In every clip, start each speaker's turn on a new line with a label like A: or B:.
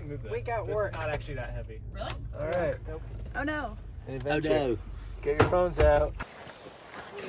A: can move this.
B: We got
A: this
B: work.
A: is not actually that heavy.
C: Really?
B: All right.
A: Nope.
C: Oh no.
B: Adventure.
D: Oh no.
B: Get your phones out.
A: We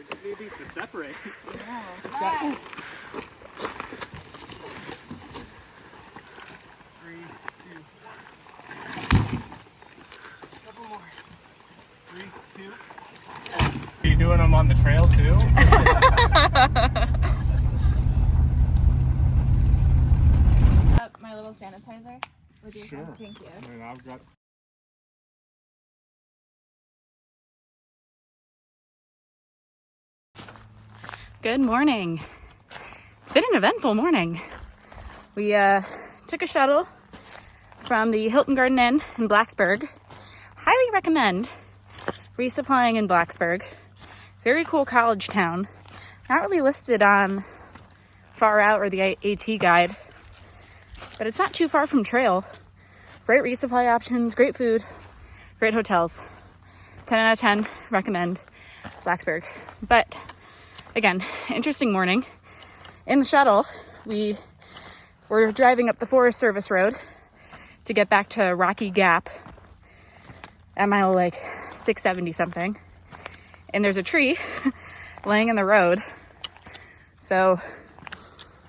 A: just need these to separate.
C: Nice.
A: 3, 2. Couple more. 3, 2. Are you doing them on the trail too?
C: My little sanitizer with your
A: Sure.
C: Thank you.
A: And I've got.
C: Good morning. It's been an eventful morning. We took a shuttle from the Hilton Garden Inn in Blacksburg. Highly recommend resupplying in Blacksburg. Very cool college town. Not really listed on Far Out or the AT guide, but it's not too far from trail. Great resupply options, great food, great hotels. 10 out of 10, recommend Blacksburg. But again, interesting morning. In the shuttle, we were driving up the Forest Service Road to get back to Rocky Gap at mile like 670 something. And there's a tree laying in the road. So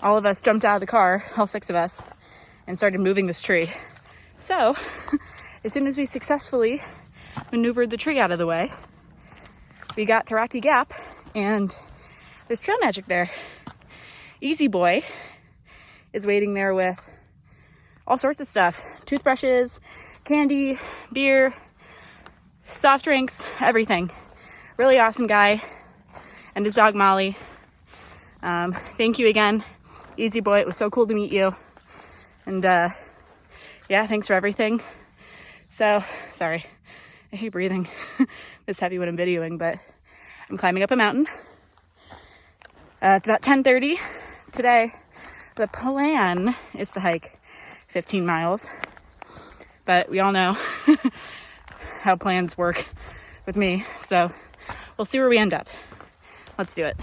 C: all of us jumped out of the car, all 6 of us, and started moving this tree. So as soon as we successfully maneuvered the tree out of the way, we got to Rocky Gap and there's trail magic there. Easy Boy is waiting there with all sorts of stuff. Toothbrushes, candy, beer, soft drinks, everything. Really awesome guy. And his dog Molly. Thank you again, Easy Boy. It was so cool to meet you. And yeah, thanks for everything. So, sorry. I hate breathing this heavy when I'm videoing, but I'm climbing up a mountain. It's about 10:30 today. The plan is to hike 15 miles, but we all know how plans work with me, so we'll see where we end up. Let's do it.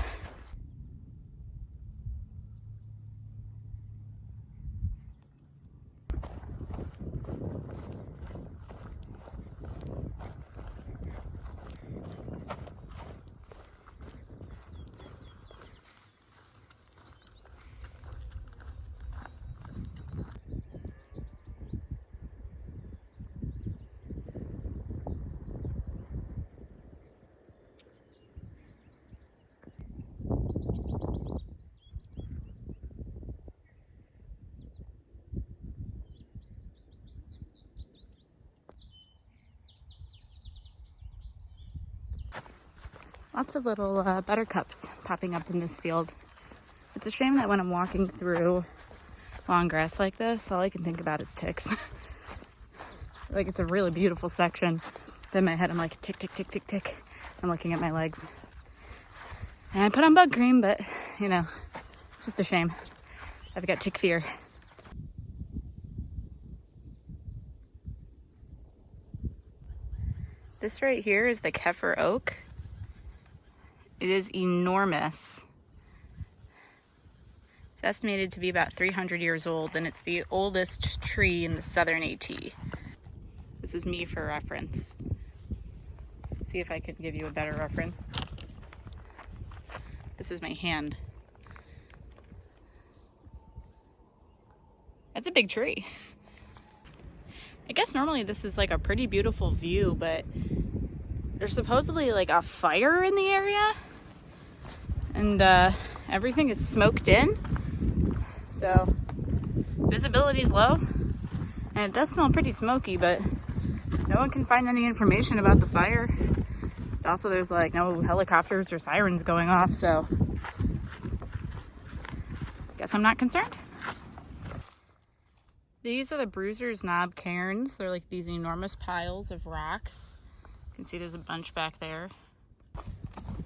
C: Lots of little buttercups popping up in this field. It's a shame that when I'm walking through long grass like this, all I can think about is ticks. Like, it's a really beautiful section. Then in my head, I'm like, tick, tick, tick, tick, tick. I'm looking at my legs. And I put on bug cream, but, you know, it's just a shame. I've got tick fear. This right here is the Kefir oak. It is enormous. It's estimated to be about 300 years old, and it's the oldest tree in the southern AT. This is me for reference. See if I can give you a better reference. This is my hand. That's a big tree. I guess normally this is like a pretty beautiful view, but there's supposedly like a fire in the area. And everything is smoked in, so visibility is low, and it does smell pretty smoky, but no one can find any information about the fire. Also, there's like no helicopters or sirens going off, so guess I'm not concerned. These are the Bruiser's Knob cairns. They're like these enormous piles of rocks. You can see there's a bunch back there.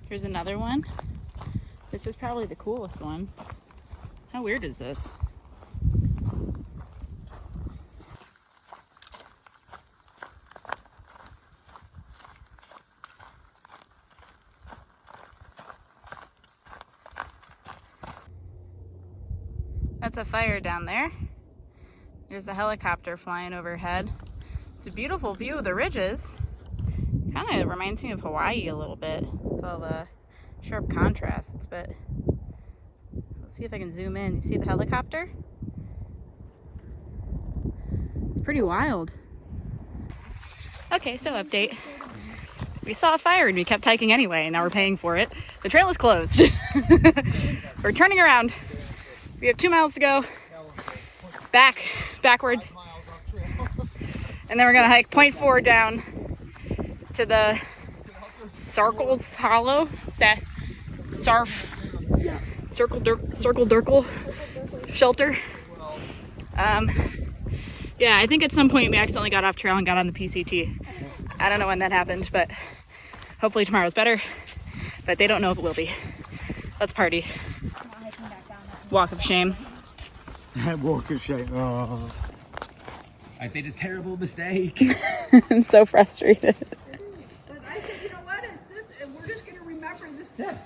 C: Here's another one. This is probably the coolest one. How weird is this? That's a fire down there. There's a helicopter flying overhead. It's a beautiful view of the ridges. Kind of reminds me of Hawaii a little bit with all the sharp contrasts, but let's see if I can zoom in. You see the helicopter? It's pretty wild. Okay, so update. We saw a fire and we kept hiking anyway, and now we're paying for it. The trail is closed. We're turning around. We have 2 miles to go. Backwards. And then we're gonna hike 0.4 down to the Circles Hollow, Circle Dirkle shelter. Yeah, I think at some point we accidentally got off trail and got on the PCT. I don't know when that happened, but hopefully tomorrow's better. But they don't know if it will be. Let's party. Walk of shame.
B: Walk of shame. Oh.
D: I made a terrible mistake.
C: I'm so frustrated.
E: But I said, you know what? It's this, and we're just going to remember this.
D: Yeah.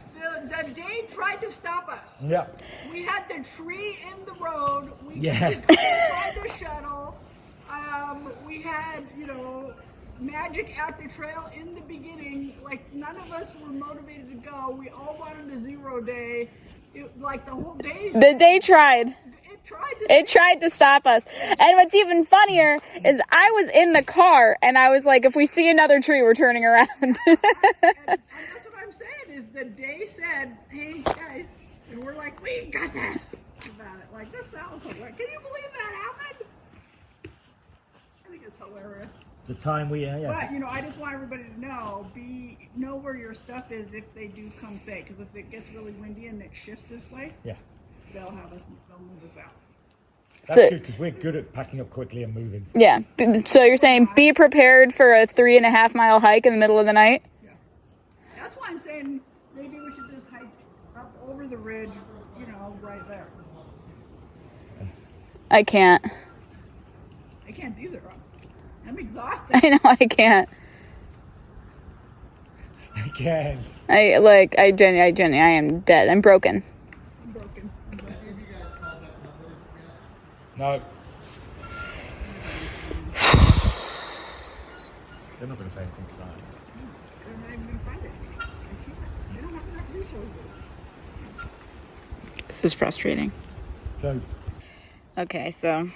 E: The day tried to stop us.
B: Yeah.
E: We had the tree in the road. We
D: Yeah.
E: couldn't find the shuttle. We had, magic at the trail in the beginning. Like, none of us were motivated to go. We all wanted a 0 day. Like, the whole day.
C: The day tried.
E: It
C: tried to stop us. And what's even funnier is I was in the car and I was like, if we see another tree, we're turning around.
E: And that's what I'm saying is the day said, hey guys, and we're like, we got this about it. Like, this sounds hilarious. Can you believe that happened? I think it's hilarious.
B: The time we, yeah.
E: But, I just want everybody to know where your stuff is if they do come say, because if it gets really windy and it shifts this way,
B: Yeah.
E: they'll move us out.
B: That's
C: So-
B: good because we're good at packing up quickly and moving.
C: Yeah. So you're saying be prepared for a 3.5 mile hike in the middle of the night?
E: Yeah. That's why I'm saying maybe we should just hike up over the ridge, right there.
C: I can't.
E: I can't either. I'm exhausted.
C: I know I can't.
B: Again.
C: I am dead. I'm broken.
E: I'm broken.
B: No. They're not going to say anything tonight.
E: They're not even going to find it. They don't have enough resources.
C: This is frustrating.
B: So,
C: Okay, so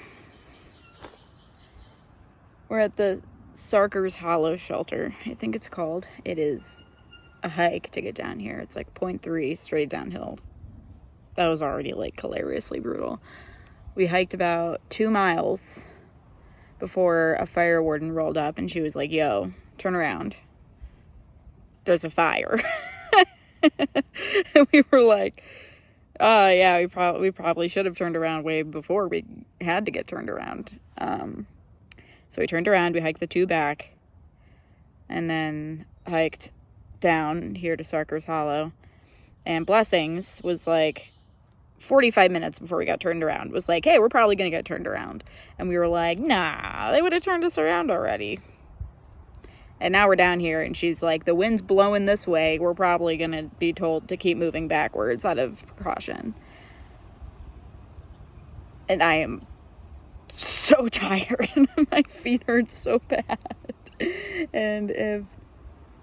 C: we're at the Sarkers Hollow shelter, I think it's called. It is a hike to get down here. It's like 0.3 straight downhill. That was already like hilariously brutal. We hiked about 2 miles before a fire warden rolled up and she was like, yo, turn around. There's a fire. And we were like, oh yeah, we probably should have turned around way before we had to get turned around. So we turned around, we hiked the 2 back, and then hiked down here to Sarkers Hollow. And Blessings was like 45 minutes before we got turned around. Was like, hey, we're probably going to get turned around. And we were like, nah, they would have turned us around already. And now we're down here, and she's like, the wind's blowing this way. We're probably going to be told to keep moving backwards out of precaution. And I am so tired. My feet hurt so bad. And if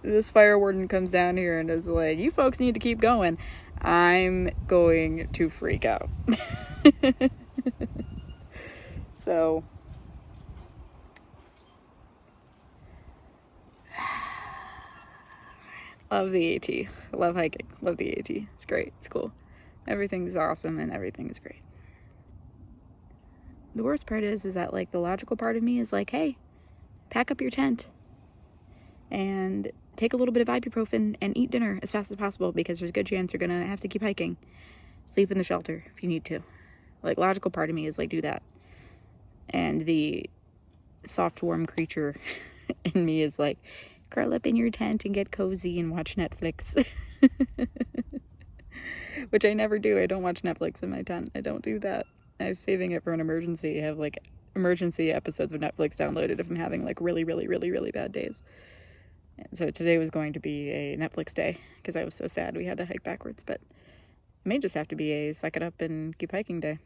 C: this fire warden comes down here and is like, you folks need to keep going, I'm going to freak out. So love the AT. Love hiking. Love the AT. It's great. It's cool. Everything's awesome and everything's great. The worst part is that like the logical part of me is like, hey, pack up your tent and take a little bit of ibuprofen and eat dinner as fast as possible because there's a good chance you're gonna have to keep hiking. Sleep in the shelter if you need to. Like, logical part of me is like, do that. And the soft, warm creature in me is like, curl up in your tent and get cozy and watch Netflix. Which I never do. I don't watch Netflix in my tent. I don't do that. I was saving it for an emergency. I have like emergency episodes of Netflix downloaded if I'm having like really, really, really, really bad days. And so today was going to be a Netflix day because I was so sad we had to hike backwards. But it may just have to be a suck it up and keep hiking day.